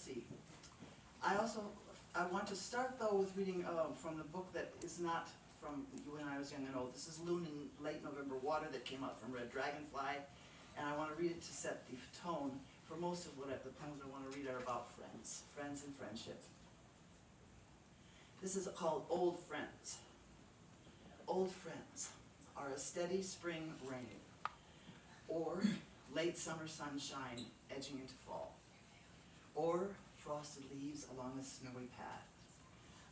see. I want to start though with reading from the book that is not from You and I Was Young and Old. This is Loon in Late November Water that came out from Red Dragonfly, and I want to read it to set the tone for most of the poems I want to read are about friends and friendship. This is called Old Friends. Old friends are a steady spring rain, or late summer sunshine edging into fall, or frosted leaves along a snowy path.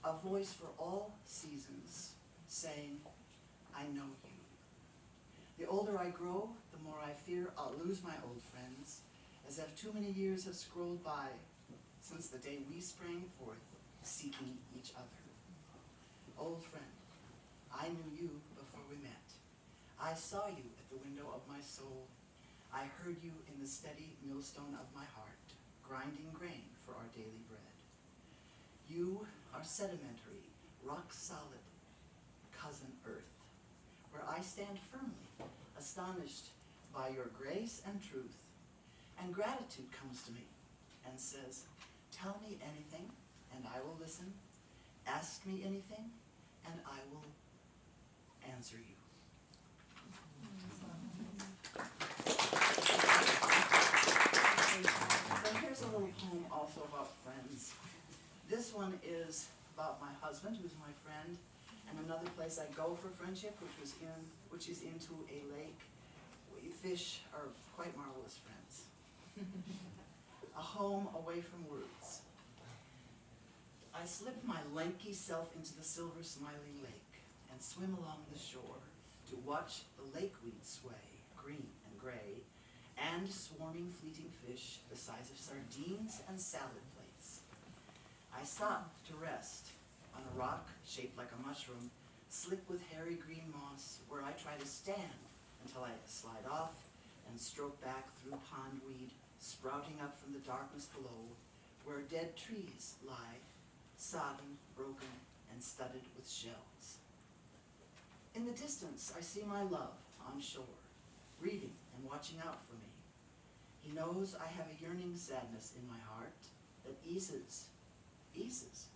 A voice for all seasons saying, I know you. The older I grow, the more I fear I'll lose my old friends, as if too many years have scrolled by since the day we sprang forth seeking each other. Old friend, I knew you before we met. I saw you at the window of my soul. I heard you in the steady millstone of my heart, grinding grain for our daily bread. You are sedimentary, rock-solid cousin earth, where I stand firmly, astonished by your grace and truth. And gratitude comes to me and says, tell me anything, and I will listen. Ask me anything, and I will answer you. So here's a little poem also about friends. This one is about my husband, who's my friend, and another place I go for friendship, which is into a lake. We fish are quite marvelous friends. A home away from words. I slip my lanky self into the silver smiling lake and swim along the shore to watch the lakeweed sway, green and gray, and swarming fleeting fish the size of sardines and salad plates. I stop to rest on a rock shaped like a mushroom, slick with hairy green moss, where I try to stand until I slide off and stroke back through pondweed sprouting up from the darkness below, where dead trees lie, sodden, broken, and studded with shells. In the distance, I see my love on shore, reading and watching out for me. He knows I have a yearning sadness in my heart that eases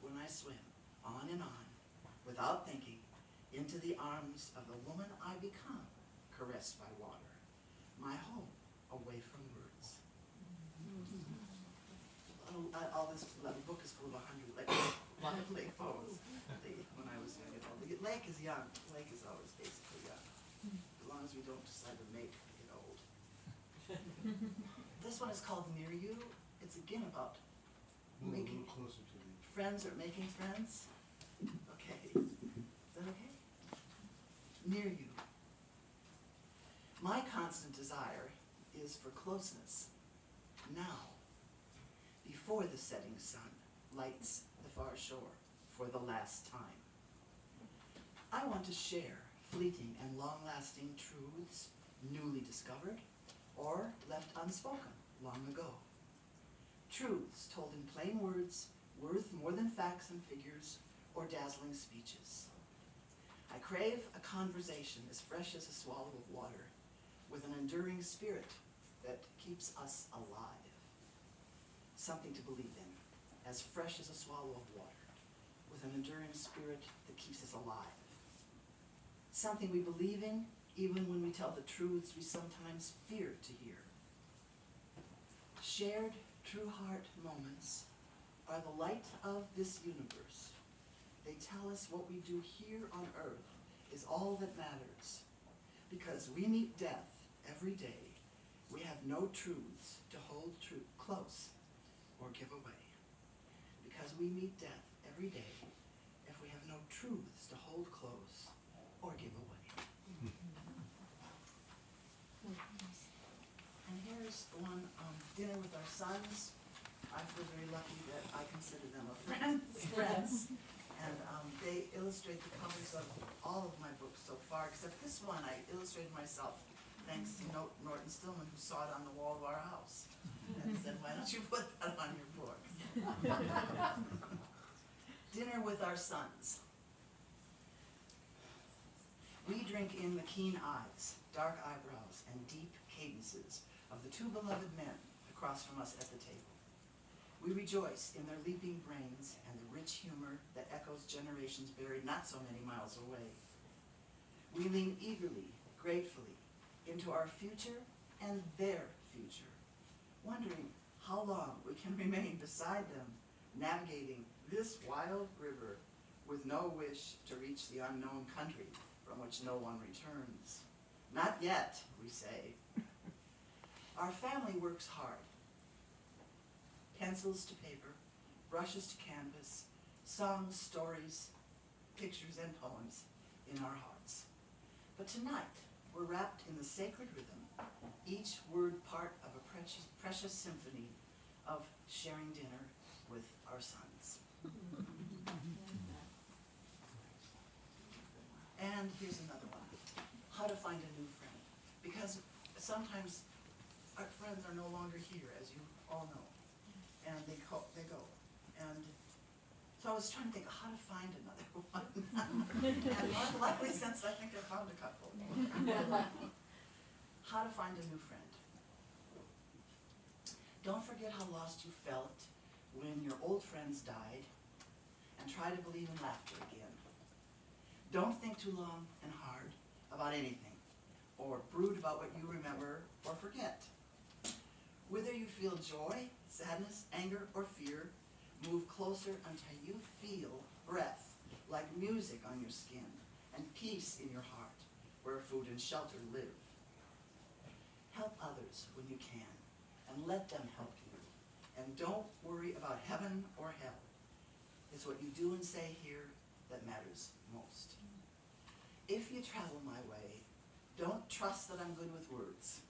when I swim on and on, without thinking, into the arms of the woman I become, caressed by water, my home away from words. The book is full of 100 lot of lake poems when I was young and old. The lake is young. The lake is always basically young, as long as we don't decide to make it old. This one is called Near You. It's again about making closer to me. Friends or making friends. Okay, is that okay? Near you. My constant desire is for closeness now, before the setting sun lights the far shore for the last time. I want to share fleeting and long-lasting truths newly discovered or left unspoken long ago. Truths told in plain words, worth more than facts and figures or dazzling speeches. I crave a conversation as fresh as a swallow of water, with an enduring spirit that keeps us alive. Something to believe in, as fresh as a swallow of water, with an enduring spirit that keeps us alive. Something we believe in, even when we tell the truths we sometimes fear to hear. Shared true heart moments are the light of this universe. They tell us what we do here on earth is all that matters. Because we meet death every day, we have no truths to hold close or give away. Because we meet death every day, if we have no truths to hold close or give away. And here's one, Dinner with Our Sons. I feel very lucky that I consider them friends. And they illustrate the covers of all of my books so far, except this one I illustrated myself, thanks to Norton Stillman, who saw it on the wall of our house and said, why don't you put that on your book? Dinner with Our Sons. We drink in the keen eyes, dark eyebrows, and deep cadences of the two beloved men across from us at the table. We rejoice in their leaping brains and the rich humor that echoes generations buried not so many miles away. We lean eagerly, gratefully, into our future and their future, wondering how long we can remain beside them, navigating this wild river with no wish to reach the unknown country from which no one returns. Not yet, we say. Our family works hard. Pencils to paper, brushes to canvas, songs, stories, pictures, and poems in our hearts. But tonight, we're wrapped in the sacred rhythm, each word part of a precious symphony of sharing dinner with our sons. And here's another one, how to find a new friend. Because sometimes our friends are no longer here, as you all know, and they go. And so I was trying to think of how to find another one. And luckily, since I think I found a couple. How to find a new friend. Don't forget how lost you felt when your old friends died, and try to believe in laughter again. Don't think too long and hard about anything, or brood about what you remember or forget. Whether you feel joy, sadness, anger, or fear, move closer until you feel breath like music on your skin and peace in your heart where food and shelter live. Help others when you can and let them help you. And don't worry about heaven or hell. It's what you do and say here that matters most. If you travel my way, don't trust that I'm good with words.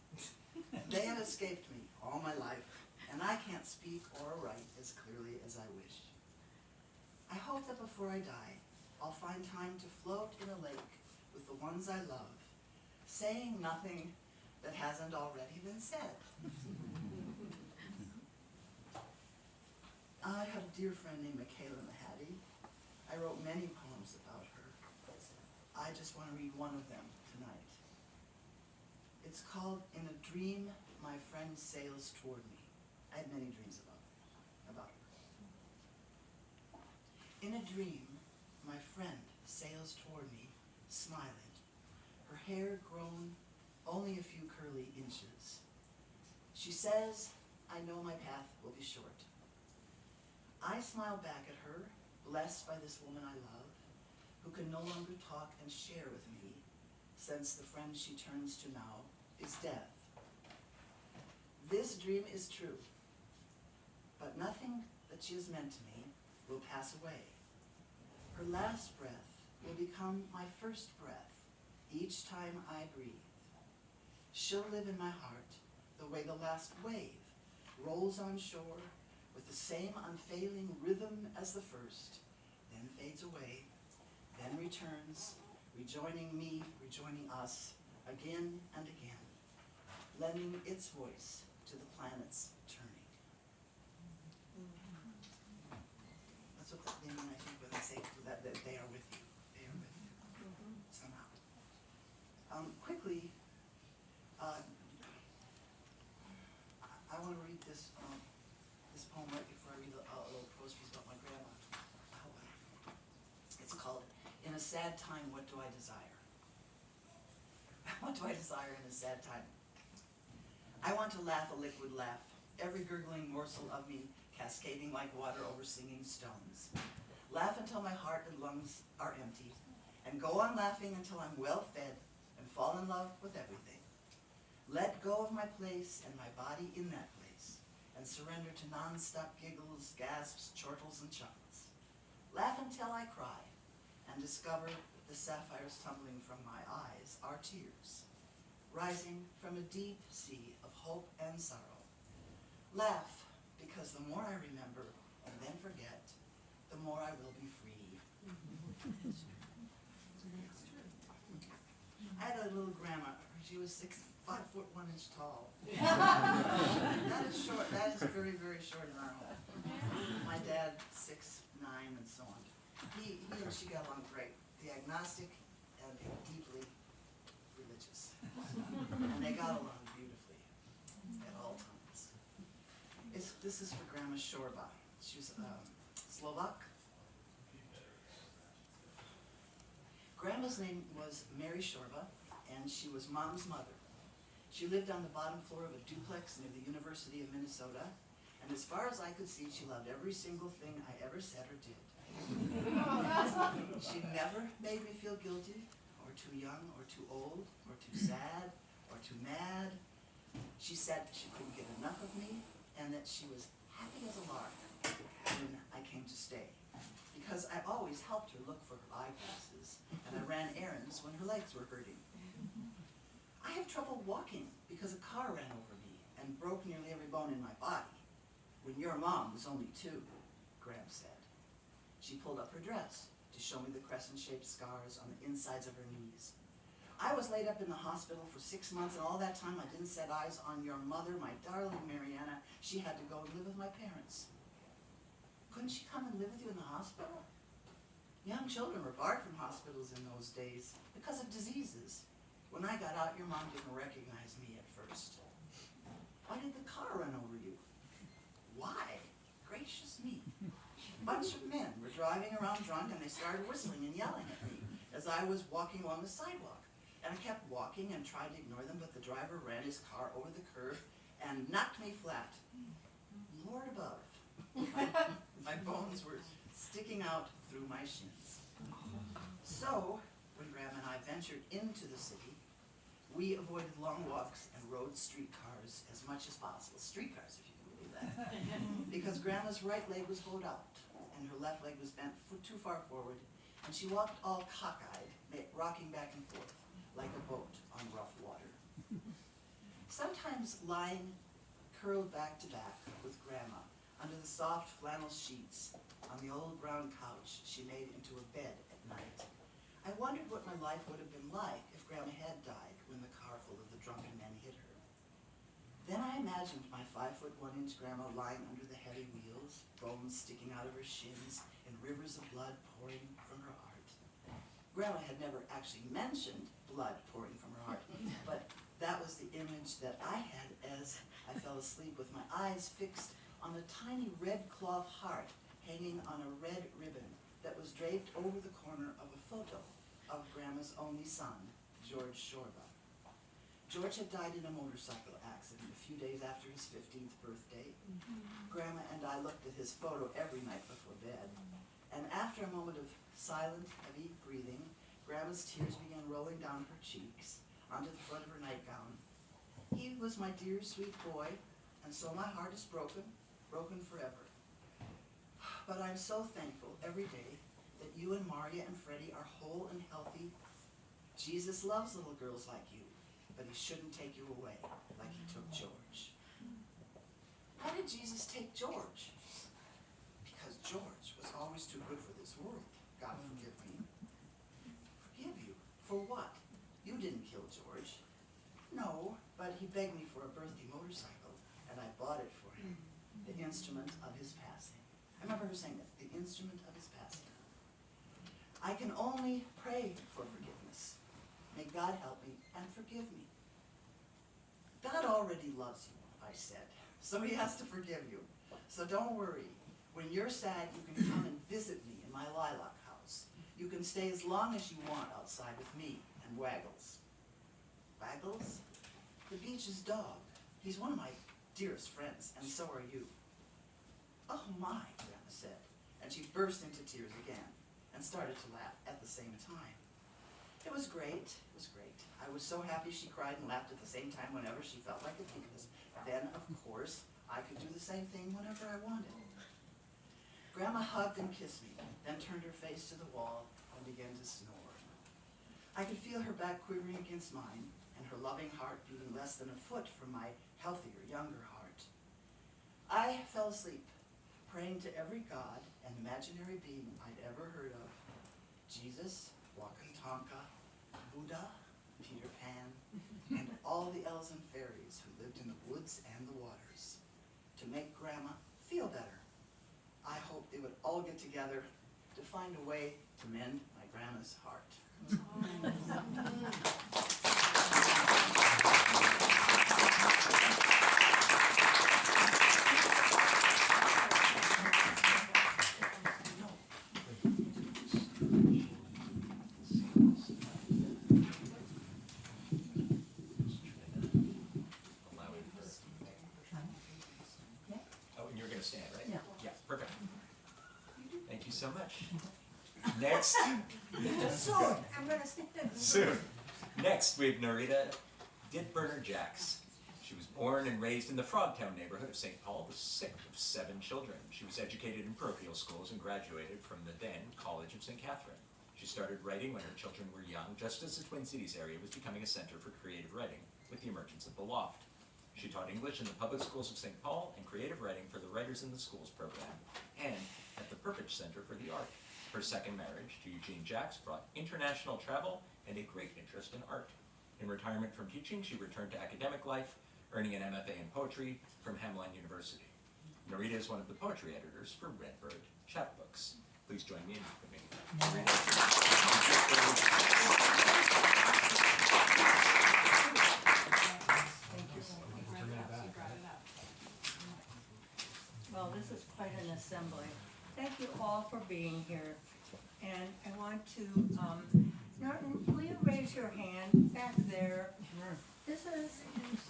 They have escaped me all my life, and I can't speak or write as clearly as I wish. I hope that before I die, I'll find time to float in a lake with the ones I love, saying nothing that hasn't already been said. I have a dear friend named Michaela Mahady. I wrote many poems about her. I just want to read one of them tonight. It's called In a Dream, My Friend Sails Toward Me. I had many dreams about her. In a dream, my friend sails toward me, smiling, her hair grown only a few curly inches. She says, I know my path will be short. I smile back at her, blessed by this woman I love, who can no longer talk and share with me, since the friend she turns to now is death. This dream is true, but nothing that she has meant to me will pass away. Her last breath will become my first breath each time I breathe. She'll live in my heart the way the last wave rolls on shore with the same unfailing rhythm as the first, then fades away, then returns, rejoining me, rejoining us, again and again, lending its voice to the planet's turning. That's what they mean, I think, when they say that they are with you. They are with you, somehow. Quickly, I want to read this poem right before I read a little prose piece about my grandma. It's called, In a Sad Time, What Do I Desire? What do I desire in a sad time? I want to laugh a liquid laugh, every gurgling morsel of me cascading like water over singing stones. Laugh until my heart and lungs are empty, and go on laughing until I'm well fed and fall in love with everything. Let go of my place and my body in that place, and surrender to non-stop giggles, gasps, chortles, and chuckles. Laugh until I cry, and discover the sapphires tumbling from my eyes are tears, rising from a deep sea of hope and sorrow. Laugh, because the more I remember and then forget, the more I will be free. I had a little grandma. She was 5 foot 1 inch tall. That is short. That is very, very short in our home. My dad, 6'9", and so on. He and she got along great. The agnostic and deeply religious. And they got along beautifully at all times. This is for Grandma Shorba. She was Slovak. Grandma's name was Mary Shorba, and she was Mom's mother. She lived on the bottom floor of a duplex near the University of Minnesota, and as far as I could see, she loved every single thing I ever said or did. She never made me feel guilty, or too young, or too old, or too sad, or too mad. She said she couldn't get enough of me, and that she was happy as a lark when I came to stay, because I always helped her look for her eyeglasses, and I ran errands when her legs were hurting. I have trouble walking because a car ran over me and broke nearly every bone in my body. When your mom was only 2, Graham said. She pulled up her dress to show me the crescent-shaped scars on the insides of her knees. I was laid up in the hospital for 6 months, and all that time I didn't set eyes on your mother, my darling Mariana. She had to go and live with my parents. Couldn't she come and live with you in the hospital? Young children were barred from hospitals in those days because of diseases. When I got out, your mom didn't recognize me at first. Why did the car run over you? Why? Gracious me. A bunch of men were driving around drunk, and they started whistling and yelling at me as I was walking along the sidewalk. And I kept walking and tried to ignore them, but the driver ran his car over the curb and knocked me flat. Lord above, my bones were sticking out through my shins. So, when Graham and I ventured into the city, we avoided long walks and rode streetcars as much as possible. Streetcars, if you can believe that. Because Grandma's right leg was bowed out, and her left leg was bent too far forward, and she walked all cockeyed, rocking back and forth, like a boat on rough water. Sometimes lying curled back to back with Grandma under the soft flannel sheets on the old brown couch she made into a bed at night, I wondered what my life would have been like if Grandma had died when the car full of the drunken men hit her. Then I imagined my 5'1" Grandma lying under the heavy wheels, bones sticking out of her shins, and rivers of blood pouring from her heart. Grandma had never actually mentioned blood pouring from her heart, but that was the image that I had as I fell asleep with my eyes fixed on a tiny red cloth heart hanging on a red ribbon that was draped over the corner of a photo of Grandma's only son, George Shorba. George had died in a motorcycle accident a few days after his 15th birthday. Grandma and I looked at his photo every night before bed, and after a moment of silent, heavy breathing, Grandma's tears began rolling down her cheeks onto the front of her nightgown. He was my dear, sweet boy, and so my heart is broken forever. But I'm so thankful every day that you and Maria and Freddie are whole and healthy. Jesus loves little girls like you, but he shouldn't take you away like he took George. Why did Jesus take George? Because George was always too good for this world. God forgive me. Forgive you? For what? You didn't kill George. No, but he begged me for a birthday motorcycle, and I bought it for him, the instrument of his passing. I remember her saying that, the instrument of his passing. I can only pray for forgiveness. May God help me and forgive me. God already loves you, I said, so he has to forgive you. So don't worry. When you're sad, you can come and visit me in my lilac house. You can stay as long as you want outside with me and Waggles. Waggles? The beach's dog. He's one of my dearest friends, and so are you. Oh my, Grandma said, and she burst into tears again and started to laugh at the same time. It was great, it was great. I was so happy she cried and laughed at the same time whenever she felt like it, because then, of course, I could do the same thing whenever I wanted. Grandma hugged and kissed me, then turned her face to the wall and began to snore. I could feel her back quivering against mine, and her loving heart beating less than a foot from my healthier, younger heart. I fell asleep, praying to every god and imaginary being I'd ever heard of. Jesus, Wakantanka, Buddha, Peter Pan, and all the elves and fairies who lived in the woods and the waters. To make Grandma feel better, I hoped they would all get together to find a way to mend my Grandma's heart. stand, right? Yeah. Yeah, perfect. Thank you so much. Next. Soon, I'm gonna stand. Soon. Next, we have Norita Dittberner-Jax. She was born and raised in the Frogtown neighborhood of St. Paul, the sixth of 7 children. She was educated in parochial schools and graduated from the then College of St. Catherine. She started writing when her children were young, just as the Twin Cities area was becoming a center for creative writing with the emergence of the Loft. She taught English in the public schools of St. Paul and creative writing for the Writers in the Schools program and at the Purpose Center for the Art. Her second marriage to Eugene Jax brought international travel and a great interest in art. In retirement from teaching, she returned to academic life, earning an MFA in poetry from Hamline University. Norita is one of the poetry editors for Redbird Chapbooks. Please join me in welcoming Norita. Thank you. Well, this is quite an assembly. Thank you all for being here. And I want to, Norton, will you raise your hand back there?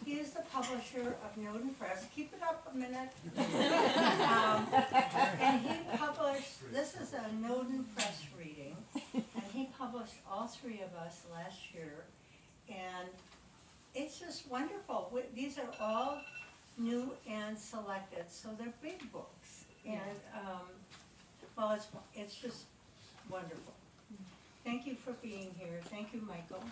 He is the publisher of Noden Press. Keep it up a minute. And he published, this is a Noden Press reading, and he published all 3 of us last year. And it's just wonderful. These are all new and selected, so they're big books. And, well, it's just wonderful. Thank you for being here. Thank you, Michael.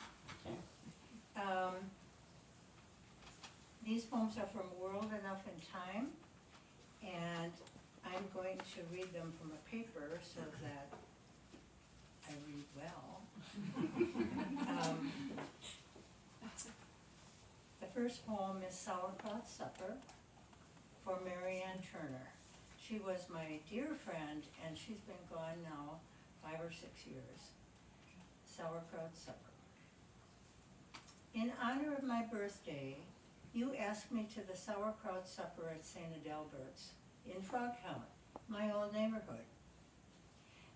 These poems are from World Enough in Time, and I'm going to read them from a paper so that I read well. The first poem is Sauerkraut Supper for Marianne Turner. She was my dear friend, and she's been gone now 5 or 6 years. Sauerkraut Supper. In honor of my birthday, you asked me to the Sauerkraut Supper at St. Adalbert's in Frogtown, my old neighborhood.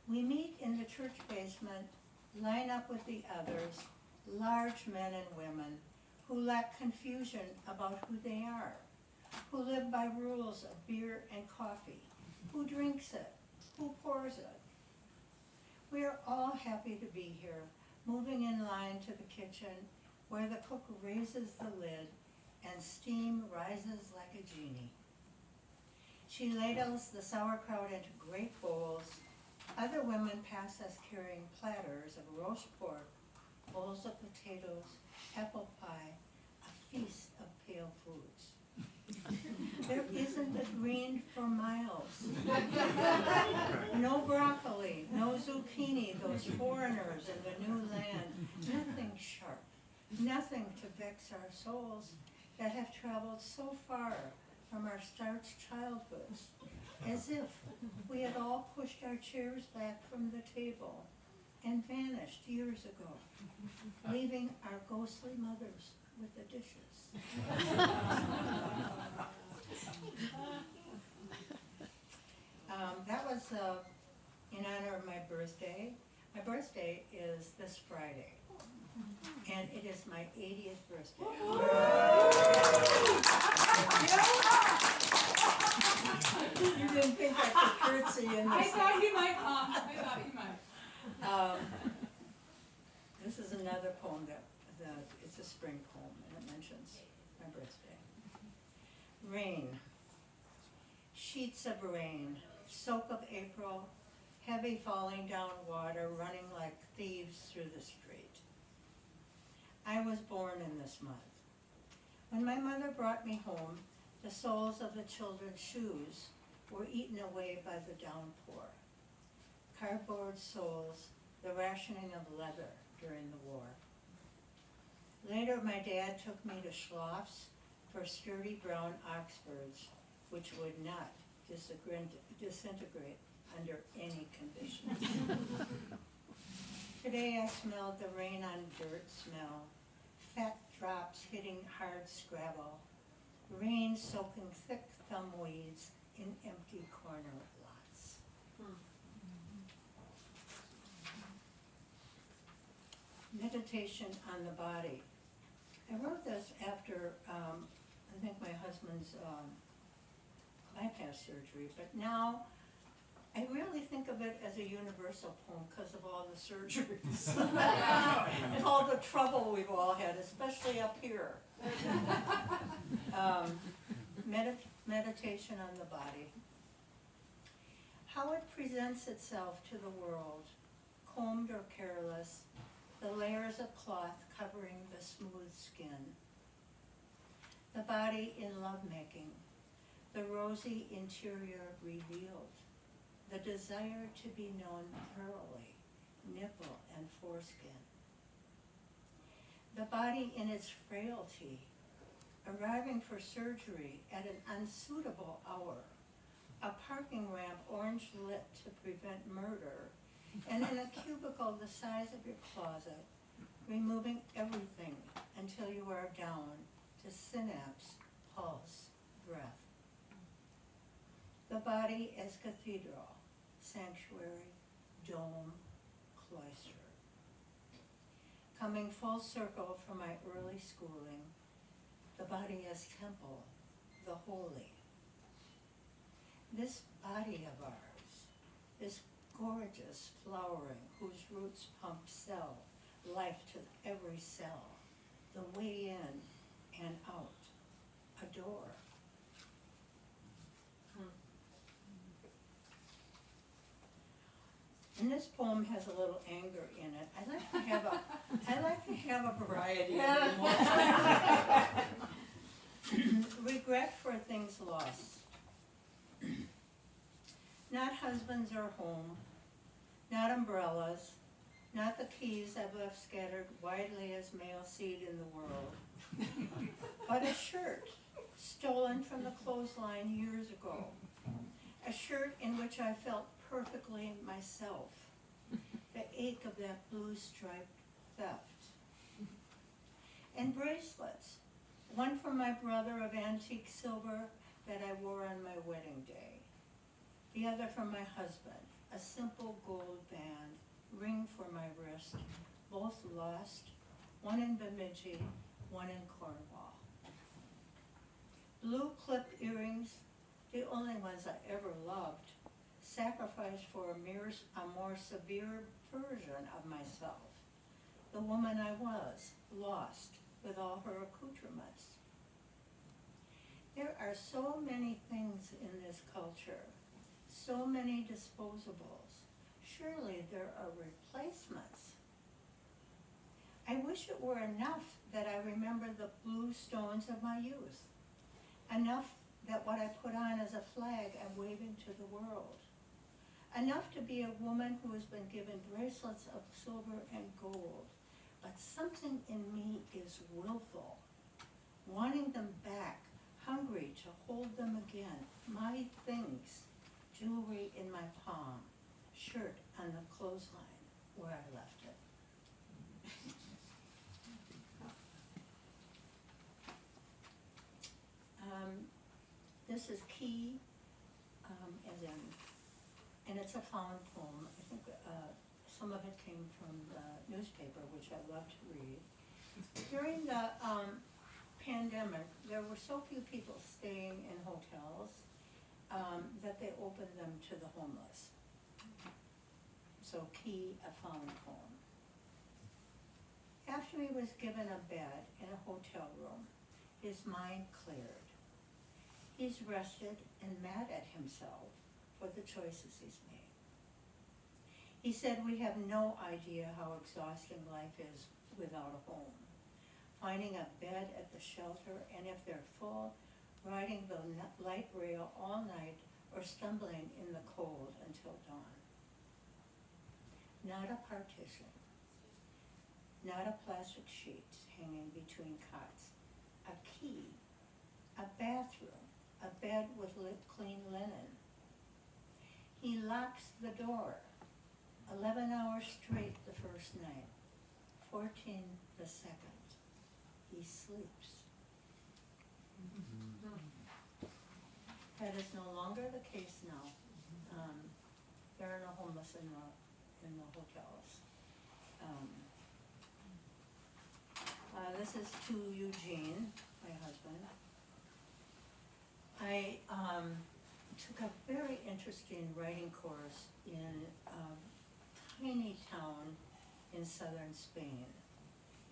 We meet in the church basement, line up with the others, large men and women who lack confusion about who they are, who live by rules of beer and coffee, who drinks it, who pours it. We are all happy to be here, moving in line to the kitchen where the cook raises the lid and steam rises like a genie. She ladles the sauerkraut into great bowls. Other women pass us carrying platters of roast pork, bowls of potatoes, apple pie, a feast of pale foods. There isn't a green for miles. No broccoli, no zucchini, those foreigners in the new land. Nothing sharp, nothing to vex our souls that have traveled so far from our starched childhoods, as if we had all pushed our chairs back from the table and vanished years ago, leaving our ghostly mothers with the dishes. That was in honor of my birthday. My birthday is this Friday, and it is my 80th birthday. You didn't think I could curtsy in this. I thought you might. This is another poem that it's a spring poem, and it mentions my birthday. Rain. Sheets of rain, soak of April, heavy falling down water, running like thieves through the street. I was born in this month. When my mother brought me home, the soles of the children's shoes were eaten away by the downpour. Cardboard soles, the rationing of leather during the war. Later, my dad took me to Schloff's for sturdy brown Oxfords, which would not disintegrate under any conditions. Today I smelled the rain on dirt smell, fat drops hitting hard scrabble, rain soaking thick thumb weeds in empty corner lots. Meditation on the body. I wrote this after, I think my husband's bypass surgery, but now I really think of it as a universal poem because of all the surgeries. And all the trouble we've all had, especially up here. Meditation on the body. How it presents itself to the world, combed or careless, the layers of cloth covering the smooth skin. The body in lovemaking, the rosy interior revealed, the desire to be known thoroughly, nipple and foreskin. The body in its frailty, arriving for surgery at an unsuitable hour, a parking ramp orange lit to prevent murder, and in a cubicle the size of your closet, removing everything until you are down to synapse, pulse, breath. The body as cathedral, sanctuary, dome, cloister. Coming full circle from my early schooling, the body as temple, the holy. This body of ours, this gorgeous flowering whose roots pump cell, life to every cell, the way in and out, a door. And this poem has a little anger in it. I like to have a variety of emotions. Regret for things lost. Not husbands or home, not umbrellas, not the keys I've left scattered widely as male seed in the world, but a shirt stolen from the clothesline years ago. A shirt in which I felt perfectly myself, the ache of that blue striped theft. And bracelets, one from my brother of antique silver that I wore on my wedding day, the other from my husband, a simple gold band, ring for my wrist, both lost, one in Bemidji, one in Cornwall. Blue clipped earrings, the only ones I ever loved, sacrificed for a more severe version of myself, the woman I was, lost with all her accoutrements. There are so many things in this culture, so many disposables. Surely there are replacements. I wish it were enough that I remember the blue stones of my youth, enough that what I put on as a flag I'm waving to the world. Enough to be a woman who has been given bracelets of silver and gold, but something in me is willful, wanting them back, hungry to hold them again. My things, jewelry in my palm, shirt on the clothesline where I left it. This is key, as in, and it's a found poem. I think some of it came from the newspaper, which I love to read. During the pandemic, there were so few people staying in hotels that they opened them to the homeless. So key, a found poem. After he was given a bed in a hotel room, his mind cleared. He's rested and mad at himself for the choices he's made. He said, we have no idea how exhausting life is without a home. Finding a bed at the shelter, and if they're full, riding the light rail all night or stumbling in the cold until dawn. Not a partition, not a plastic sheet hanging between cots, a key, a bathroom, a bed with clean linen. He locks the door, 11 hours straight the first night, 14 the second. He sleeps. That is no longer the case now. There are no homeless in the hotels. This is to Eugene, my husband. took a very interesting writing course in a tiny town in southern Spain.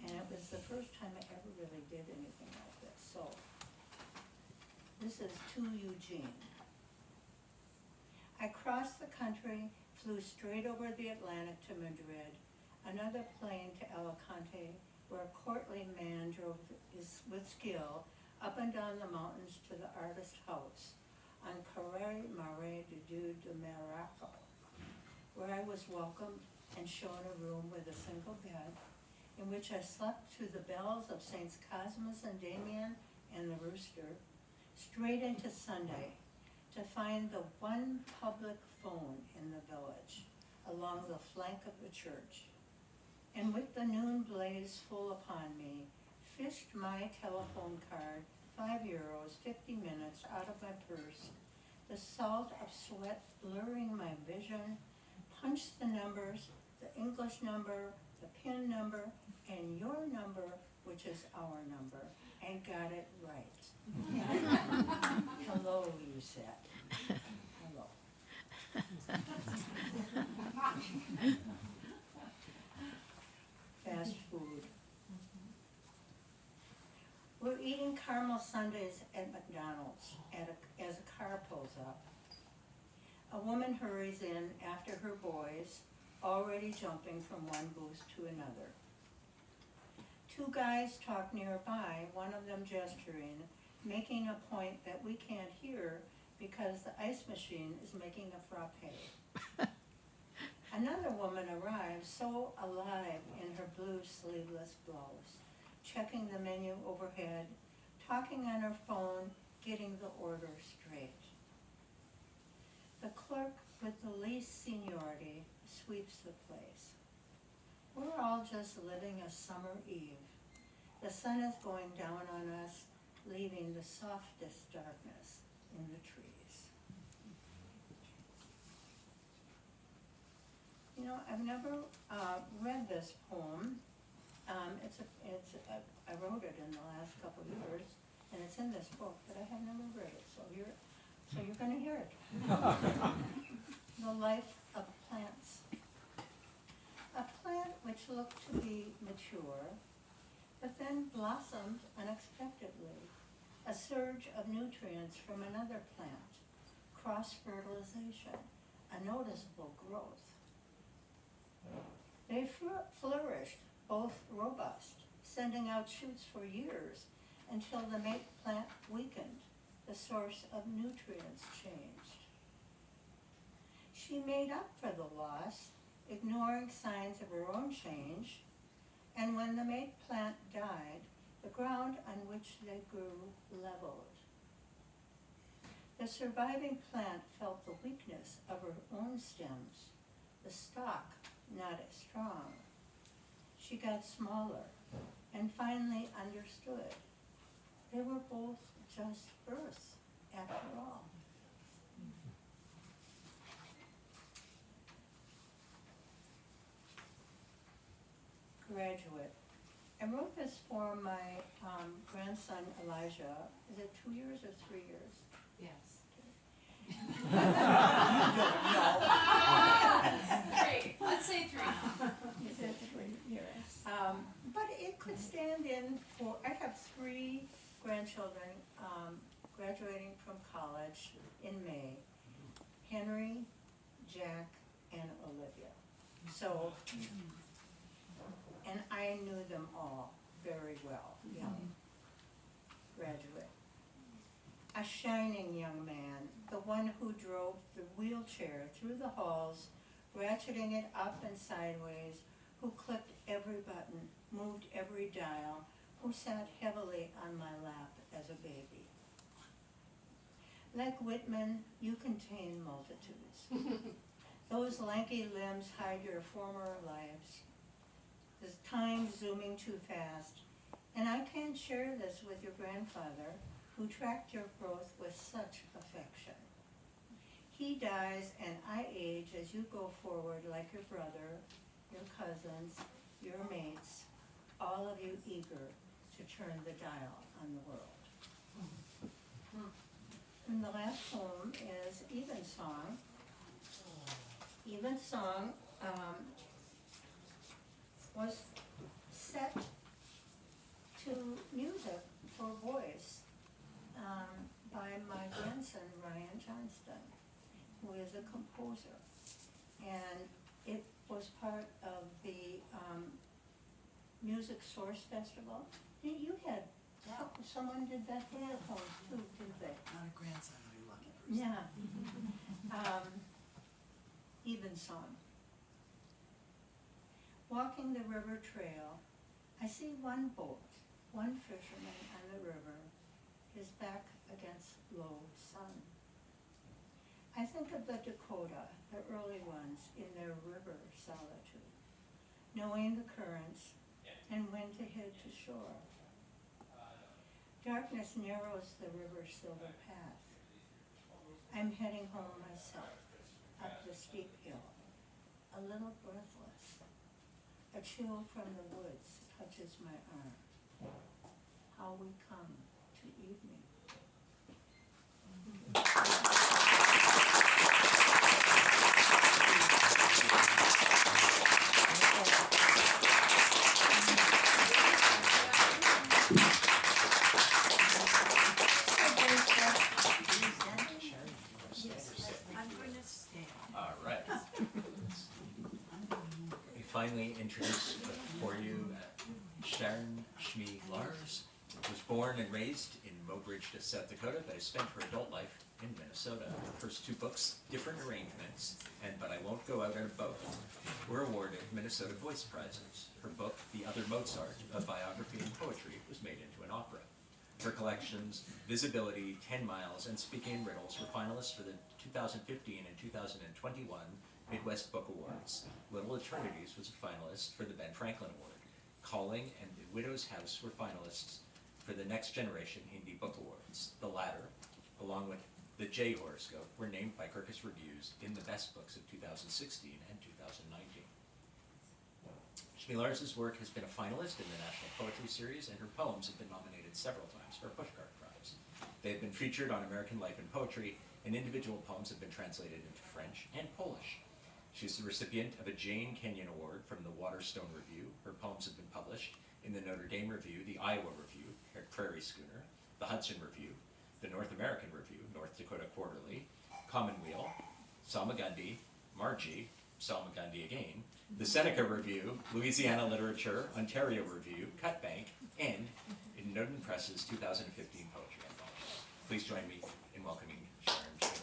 And it was the first time I ever really did anything like this. So this is to Eugene. I crossed the country, flew straight over the Atlantic to Madrid, another plane to Alicante, where a courtly man drove with skill up and down the mountains to the artist house on Carré Marais de Maraco, where I was welcomed and shown a room with a single bed, in which I slept to the bells of Saints Cosmas and Damian and the rooster, straight into Sunday, to find the one public phone in the village, along the flank of the church, and with the noon blaze full upon me, fished my telephone card, €5, 50 minutes, out of my purse, the salt of sweat blurring my vision, punched the numbers, the English number, the PIN number, and your number, which is our number, and got it right. Hello, you said. Hello. Fast food. We're eating caramel sundaes at McDonald's as a car pulls up. A woman hurries in after her boys, already jumping from one booth to another. Two guys talk nearby, one of them gesturing, making a point that we can't hear because the ice machine is making a frappe. Another woman arrives, so alive in her blue sleeveless blouse, checking the menu overhead, talking on her phone, getting the order straight. The clerk with the least seniority sweeps the place. We're all just living a summer eve. The sun is going down on us, leaving the softest darkness in the trees. You know, I've never read this poem. I wrote it in the last couple of years, and it's in this book, but I have never read it, so you're going to hear it. The life of plants. A plant which looked to be mature, but then blossomed unexpectedly. A surge of nutrients from another plant, cross-fertilization, a noticeable growth. They flourished, both robust, sending out shoots for years until the mate plant weakened, the source of nutrients changed. She made up for the loss, ignoring signs of her own change, and when the mate plant died, the ground on which they grew leveled. The surviving plant felt the weakness of her own stems, the stalk not as strong. She got smaller and finally understood. They were both just earth, after all. Graduate. I wrote this for my grandson Elijah. Is it 2 years or 3 years? Yes. Three. Let's say 3. You said 3 years. But it could stand in for, I have 3 grandchildren graduating from college in May. Henry, Jack, and Olivia. So, and I knew them all very well, young graduate. A shining young man, the one who drove the wheelchair through the halls, ratcheting it up and sideways, who clicked every button, moved every dial, who sat heavily on my lap as a baby. Like Whitman, you contain multitudes. Those lanky limbs hide your former lives. The time's zooming too fast, and I can't share this with your grandfather, who tracked your growth with such affection. He dies and I age as you go forward like your brother, your cousins, your mates, all of you eager to turn the dial on the world. And the last poem is Evensong. Evensong was set to music for voice by my grandson, Ryan Johnston, who is a composer. And it was part of the Music Source Festival. You had, someone did that for your poem too, didn't they? Not a grandson, are you lucky person? Yeah. Evensong. Walking the river trail, I see one boat, one fisherman on the river, his back against low sun. I think of the Dakota, the early ones in their river solitude, knowing the currents and when to head to shore. Darkness narrows the river's silver path. I'm heading home myself, up the steep hill, a little breathless. A chill from the woods touches my arm. How we come to evening. I'm going to stay. All right. We finally introduce for you Sharon Chmielarz, was born and raised in Mobridge, South Dakota, but has spent her adult life in Minnesota. Her first two books, different arrangements, and But I Won't Go Out on a Boat, were awarded Minnesota Voice Prizes. Her book, The Other Mozart, a biography and poetry, was made into an opera. Her collections, Visibility, 10 Miles, and Speaking in Riddles were finalists for the 2015 and 2021 Midwest Book Awards. Little Eternities was a finalist for the Ben Franklin Award. Calling and The Widow's House were finalists for the Next Generation Indie Book Awards. The latter, along with The J Horoscope, were named by Kirkus Reviews in the best books of 2016 and 2019. Chmielarz's work has been a finalist in the National Poetry Series, and her poems have been nominated several times for a Pushcart Prize. They have been featured on American Life and Poetry, and individual poems have been translated into French and Polish. She is the recipient of a Jane Kenyon Award from the Waterstone Review. Her poems have been published in the Notre Dame Review, the Iowa Review, Prairie Schooner, the Hudson Review, the North American Review, North Dakota Quarterly, Commonweal, Salmagundi, Margie, Salmagundi again, the Seneca Review, Louisiana Literature, Ontario Review, Cutbank, and in Noden Press's 2015 Poetry Anthology. Please join me in welcoming Sharon Chmielarz.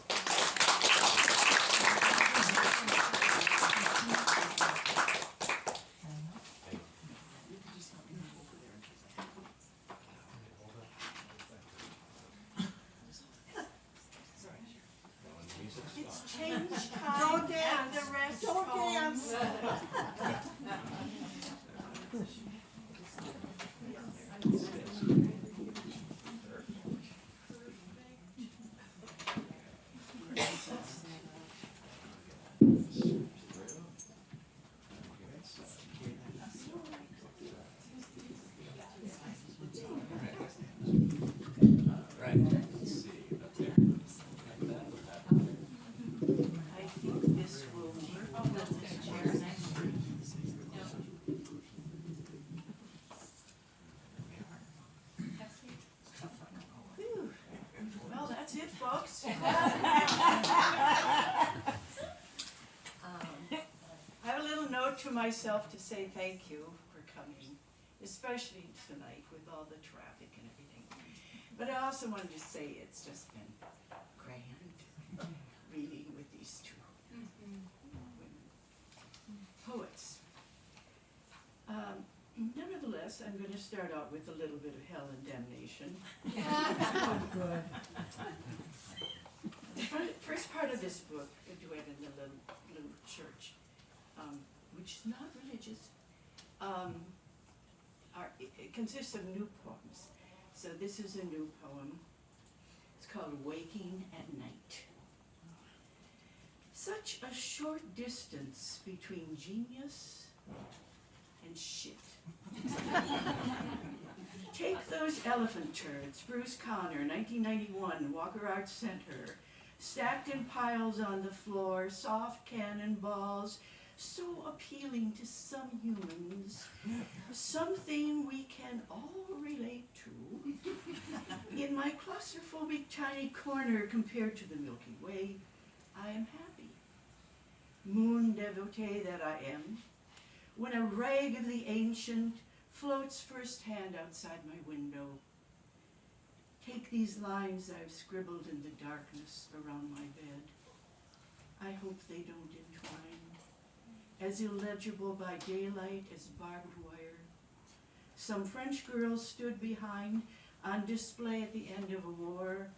You can just help me move over there in case I have to. Sorry, Sharon. It's change time. Don't dance. And the rest Don't comes. dance. Right, let's see, up there. Like that, or that? I think this will work. Oh, that's a chair next to me. Whew. Well, that's it, folks. I have a little note to myself to say thank you for coming, especially tonight with all the traffic and everything. But I also wanted to say it's just been grand reading with these two women poets. Nevertheless, I'm going to start out with a little bit of Hell and Damnation. The first part of this book, A Duet in the Little Church, which is not religious, it consists of new poems. So this is a new poem. It's called Waking at Night. Such a short distance between genius and shit. Take those elephant turds, Bruce Conner, 1991, Walker Arts Center, stacked in piles on the floor, soft cannonballs, so appealing to some humans, something we can all relate to. In my claustrophobic tiny corner compared to the Milky Way, I am happy. Moon devotee that I am, when a rag of the ancient floats firsthand outside my window. Take these lines I've scribbled in the darkness around my bed. I hope they don't entwine, as illegible by daylight as barbed wire. Some French girls stood behind, on display at the end of a war,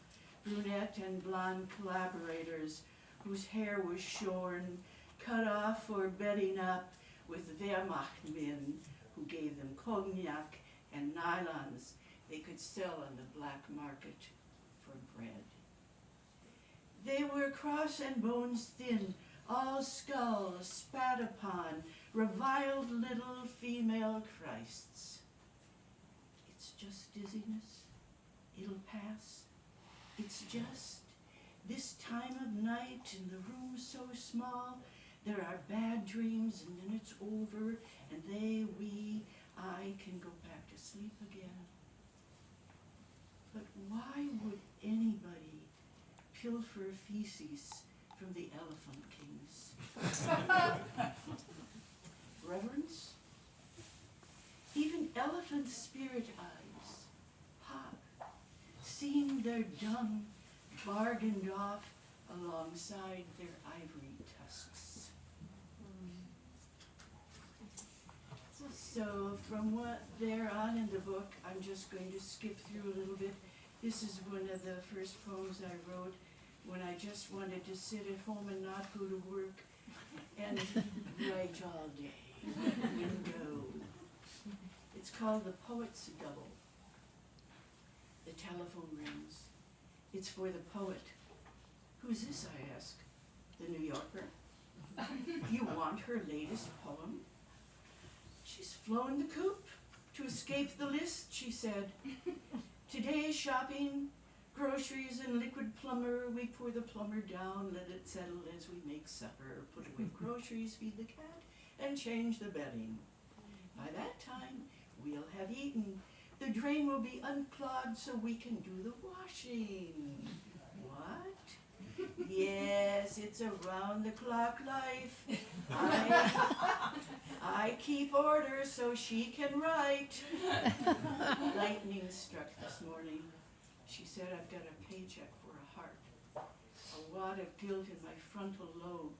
brunette and blonde collaborators whose hair was shorn, cut off or bedding up with Wehrmacht men who gave them cognac and nylons they could sell on the black market for bread. They were cross and bones thin, all skulls, spat upon, reviled little female Christs. It's just dizziness. It'll pass. It's just this time of night and the room so small, there are bad dreams and then it's over and I can go back to sleep again. But why would anybody pilfer feces from the elephant kings? Reverence? Even elephant spirit eyes pop, seeing their dung bargained off alongside their ivory tusks. So from what there on in the book, I'm just going to skip through a little bit. This is one of the first poems I wrote when I just wanted to sit at home and not go to work and write all day. Window. It's called The Poet's Double. The telephone rings. It's for the poet. Who's this, I ask? The New Yorker? You want her latest poem? She's flown the coop to escape the list, she said. Today shopping, groceries and liquid plumber. We pour the plumber down, let it settle as we make supper, put away groceries, feed the cat, and change the bedding. By that time, we'll have eaten. The drain will be unclogged so we can do the washing. What? Yes, it's a round-the-clock life. I keep order so she can write. Lightning struck this morning. She said I've got a paycheck for a heart, a wad of guilt in my frontal lobe,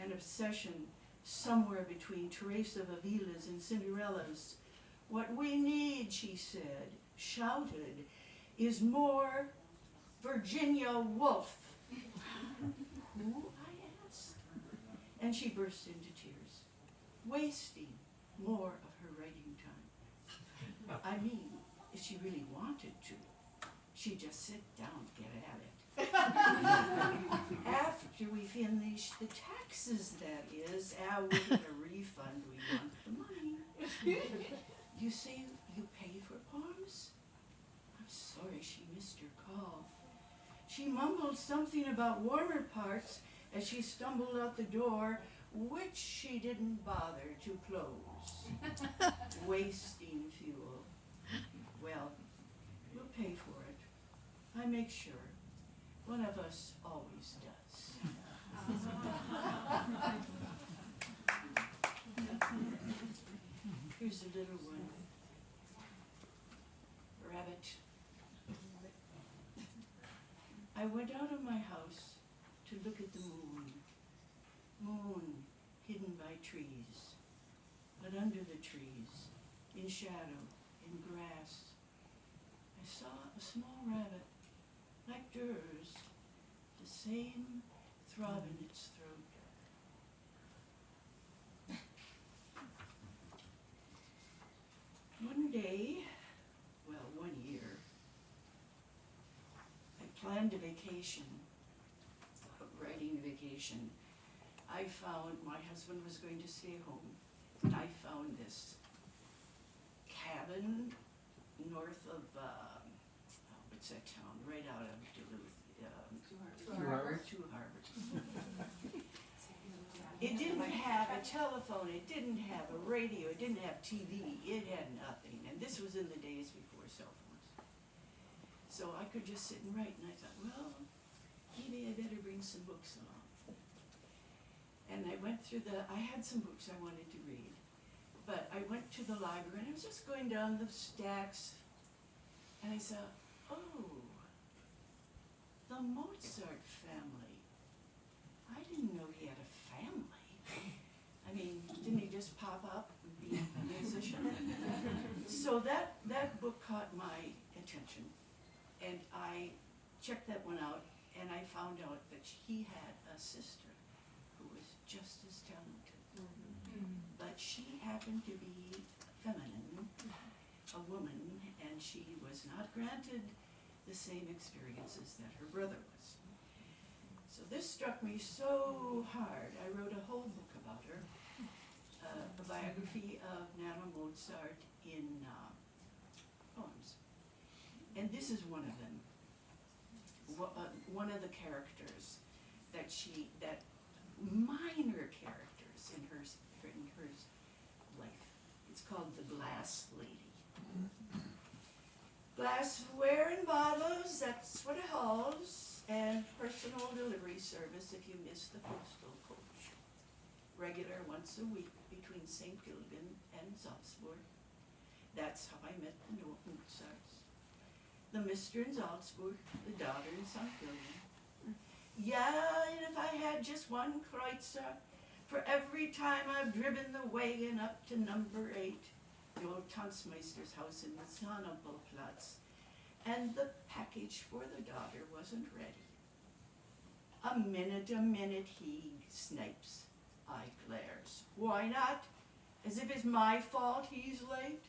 an obsession somewhere between Teresa of Avila's and Cinderella's. What we need, she said, shouted, is more Virginia Woolf. Who? I asked. And she burst into tears, wasting more of her writing time. I mean, if she really wanted to, she'd just sit down, get at it. After we finish the taxes, that is, we'll get a refund, we want the money. You say you pay for poems? I'm sorry she missed your call. She mumbled something about warmer parts as she stumbled out the door, which she didn't bother to close. Wasting fuel. Well, we'll pay for it. I make sure. One of us always does. Here's a little one. Rabbit. I went out of my house to look at the moon. Moon hidden by trees, but under the trees, in shadow, in grass, I saw a small rabbit, like Durr's, the same throb in its throat. One day, well, 1 year, I planned a vacation, a writing vacation. I found my husband was going to stay home, I found this cabin north of, what's that town, right out of Duluth, Two Harbors. Two Harbors. It didn't have a telephone, it didn't have a radio, it didn't have TV, it had nothing, and this was in the days before cell phones. So I could just sit and write, and I thought, well, maybe I better bring some books along. And I went through I had some books I wanted to read, but I went to the library, and I was just going down the stacks, and I saw, oh, the Mozart family. I didn't know he had a family. I mean, didn't he just pop up and be a musician? So that book caught my attention, and I checked that one out, and I found out that he had a sister who was just as talented. But she happened to be feminine, a woman, and she was not granted the same experiences that her brother was. So this struck me so hard, I wrote a whole book about her, a biography of Nana Mozart in poems. And this is one of them, one of the characters that minor characters in her life. It's called The Glass Lady. Glassware and bottles, that's what it holds, and personal delivery service if you miss the postal coach. Regular once a week between St. Gilgen and Salzburg. That's how I met the Mozarts. The mister in Salzburg, the daughter in St. Gilgen. Yeah, and if I had just one kreutzer for every time I've driven the wagon up to number 8, the old Tanzmeister's house in the Sonnenballplatz, and the package for the daughter wasn't ready. A minute he snipes. I glares. Why not? As if it's my fault he's late.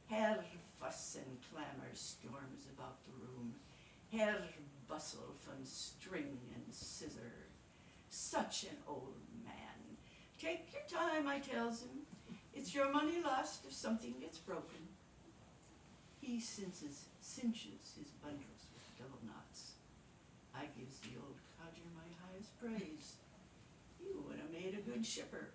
Herr fuss and clamor storms about the room. Herr bustle von string and scissor. Such an old man. Take your time, I tells him. It's your money lost if something gets broken. He cinches his bundles with double knots. I gives the old codger my highest praise. You would have made a good shipper.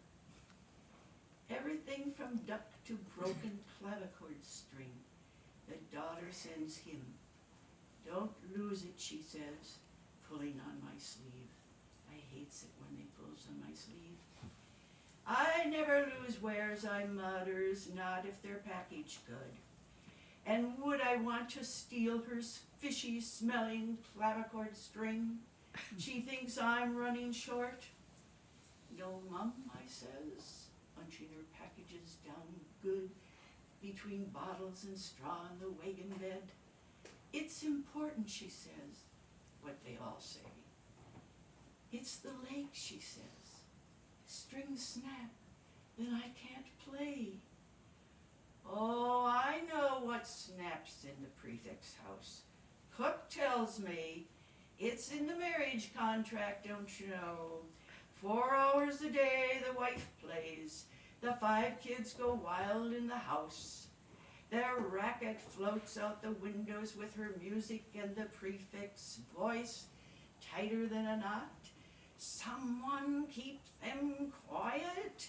Everything from duck to broken clavichord string, the daughter sends him. Don't lose it, she says, pulling on my sleeve. I hates it when they pulls on my sleeve. I never lose wares, I mutters, not if they're packaged good. And would I want to steal her fishy smelling clavichord string? She thinks I'm running short. No, Mum, I says, munching her packages down good between bottles and straw in the wagon bed. It's important, she says, what they all say. It's the lake, she says. Strings snap, then I can't play. Oh, I know what snaps in the prefect's house. Cook tells me it's in the marriage contract, don't you know? 4 hours a day the wife plays. The 5 kids go wild in the house. Their racket floats out the windows with her music and the prefect's voice tighter than a knot. Someone keep them quiet.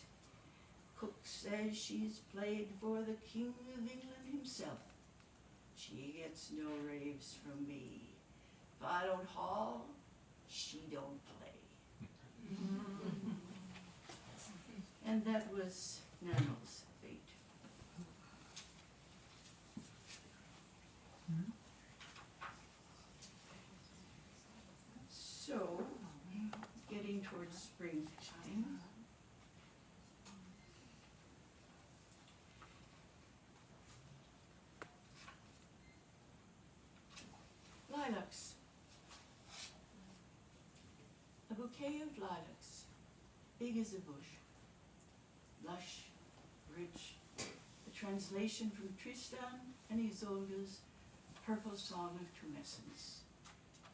Cook says she's played for the King of England himself. She gets no raves from me. If I don't haul, she don't play. And that was Nano's fate. So, getting towards springtime, lilacs. A bouquet of lilacs, big as a bush, lush, rich, a translation from Tristan and Isolde's Purple Song of Tumescence.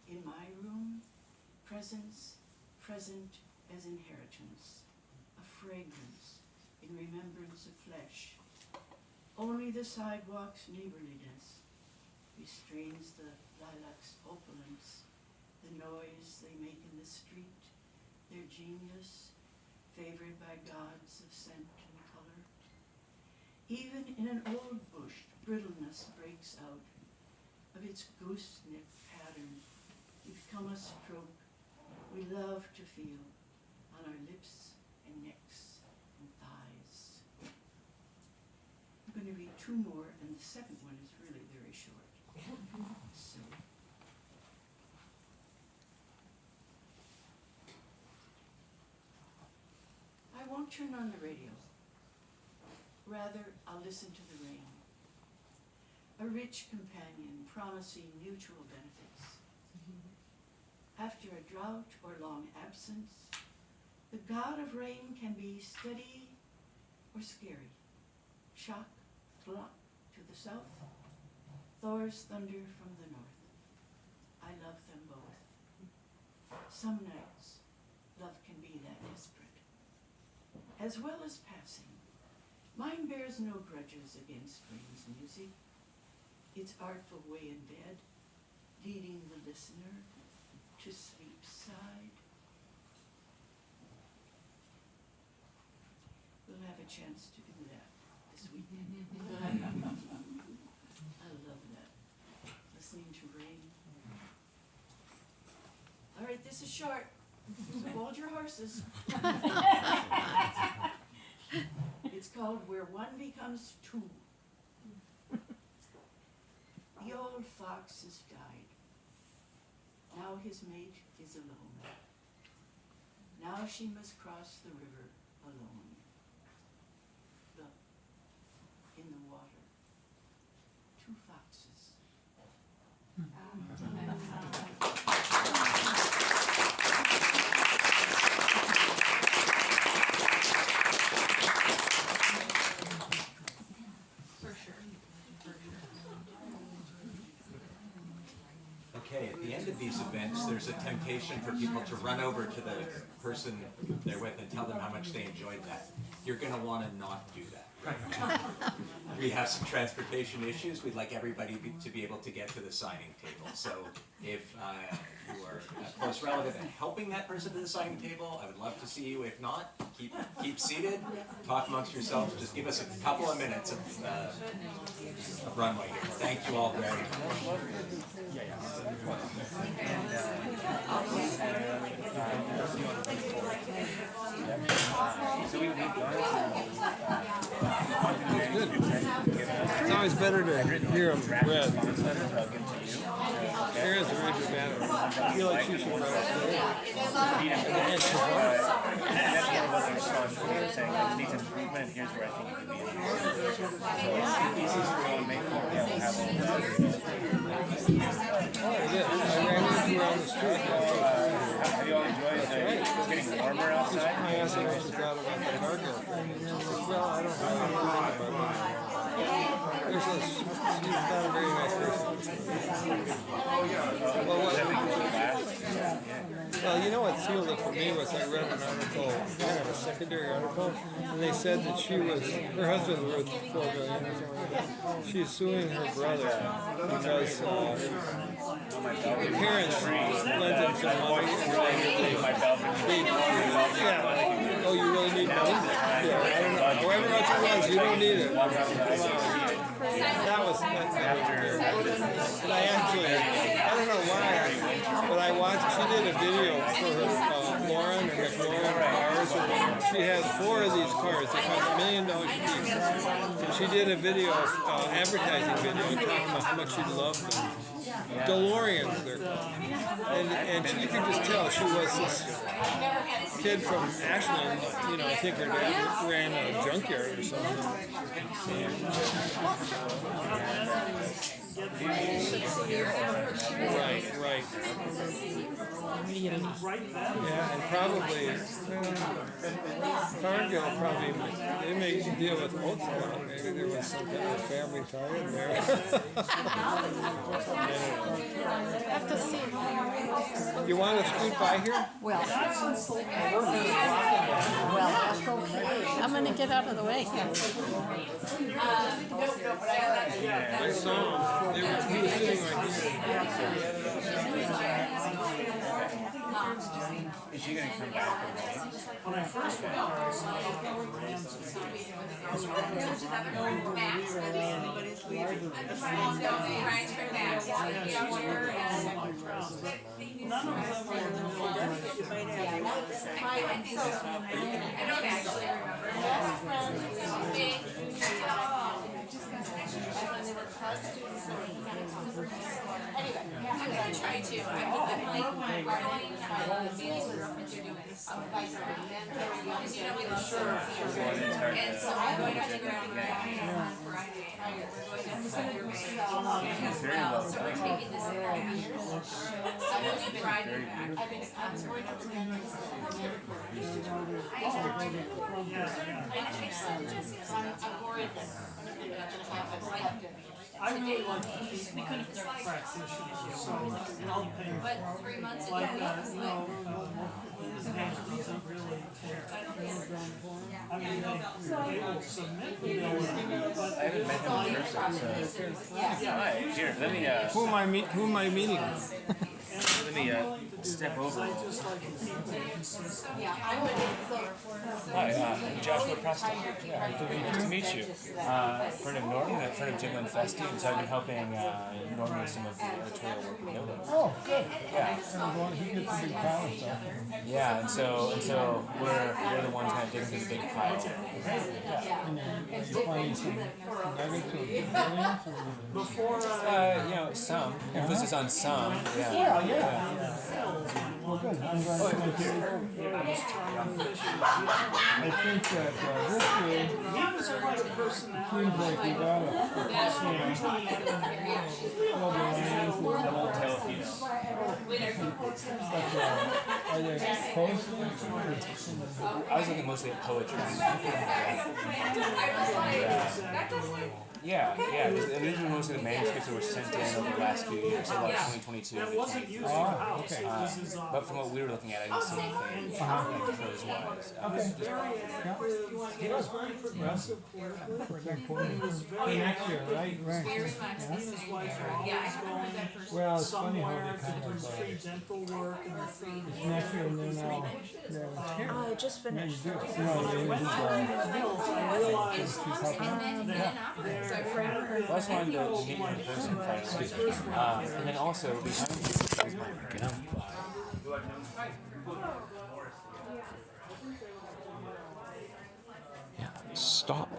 In my room, presence, present as inheritance, a fragrance, in remembrance of flesh. Only the sidewalk's neighborliness restrains the lilac's opulence, the noise they make in the street, their genius, favored by gods of scent and color. Even in an old bush, brittleness breaks out of its gooseneck pattern, become a stroke we love to feel on our lips and necks and thighs. I'm going to read two more, and the second one is really very short. So, I won't turn on the radio. Rather, I'll listen to the rain. A rich companion promising mutual benefits. After a drought or long absence, the god of rain can be steady or scary. Shock, Tlaloc to the south, Thor's thunder from the north. I love them both. Some nights, love can be that desperate. As well as passing, mine bears no grudges against rain's music. Its artful way in bed, leading the listener to sleep's side. We'll have a chance to do that this weekend. I love that, listening to rain. All right, this is short, so hold your horses. It's called Where One Becomes Two. The old fox has died. Now his mate is alone. Now she must cross the river alone. Look, in the water, two foxes. Okay, at the end of these events, there's a temptation for people to run over to the person they're with and tell them how much they enjoyed that. You're going to want to not do that. We have some transportation issues. We'd like everybody to be able to get to the signing table. So if you are a close relative and helping that person to the signing table, I would love to see you. If not, keep seated, talk amongst yourselves. Just give us a couple of minutes of runway here. Thank you all very much. It's always better to hear them read. Sharon's very dramatic. I feel like she should write it. That's more what the response was saying. It needs improvement. Here's where I think it could be improved. So it's easy to make have Oh, yeah. I ran into her on the street. Have you all enjoyed it's getting warmer outside? I asked her what she thought about the cargo thing. She said, well, I don't know anything about it. She's not a very nice person. Well, you know what sealed it for me was I read an article, kind of a secondary article, and they said that her husband was worth $4 billion or something like that. She's suing her brother because the parents lent him some money and yeah. Oh, you really need money? Yeah, I don't know. However much it was, you don't need it. That was but I don't know why, but I watched, she did a video for her Lauren or McLaurin cars or whatever. She has 4 of these cars. They cost $1 million each. And she did a video, advertising video, talking about how much she loved them. DeLoreans, they're called. And you can just tell she was this kid from Ashland, you know, I think her dad ran a junkyard or something. Right. Yeah, and probably Cargill probably they may deal with oats a lot. Maybe there was some kind of family tie in there. Have to see. You want to scoot by here? Well, that's okay. I'm trying to get out of the way. I saw him. He was sitting right here. Is she gonna come back? When I first went there, I saw Anyway, I'm gonna try to. I'm like growing meetings with girlfriends are doing because you know we love her. And so I'm going to figure out on Friday. We're going to Sunday as well. So we're taking this in 4 years. So I'm going to be driving back. I'm going I'm worried I really like practitioners, so helping, but 3 months ago, like, his name doesn't really care. I mean, they will submit the bill, but I haven't met him in person, so. Hi, here, let me, Who am I meeting? let me, step over. just like to keep it consistent. Hi, Joshua Preston. Yeah, nice to meet you. Friend of Norton, a friend of Jim Linfesti, and so I've been helping Norton with some of the editorial work we noted. Oh, good. Yeah. He gets the big pile of stuff. Yeah, and so we're the ones kind of digging through the big pile. And then are you finding some nuggets of brilliance? Before, Some emphasis on some. Yeah. Well, good. I'm glad to meet you. I think that this year he was quite a personality. seems like we got are they posters? I was looking mostly at poetry. Yeah, and these were mostly the manuscripts that were sent in over the last few years, so like 2022 and It wasn't 2023. used in the house, it was his office. But from what we were looking at, I didn't see anything like prose-wise. He was very progressive politically. He was For very next year, right? Right. very much He and the his same. wife were Yeah, I always remember that going first. Well, it's funny how somewhere they to kind do of free dental work in the third. next year and then now it's here. I just And then you finished. do it. You know, they When I went to the Hills, I realized And then operates. Well, I just wanted to meet you in person finally. And then also, behind you is my McGinnum. Stop.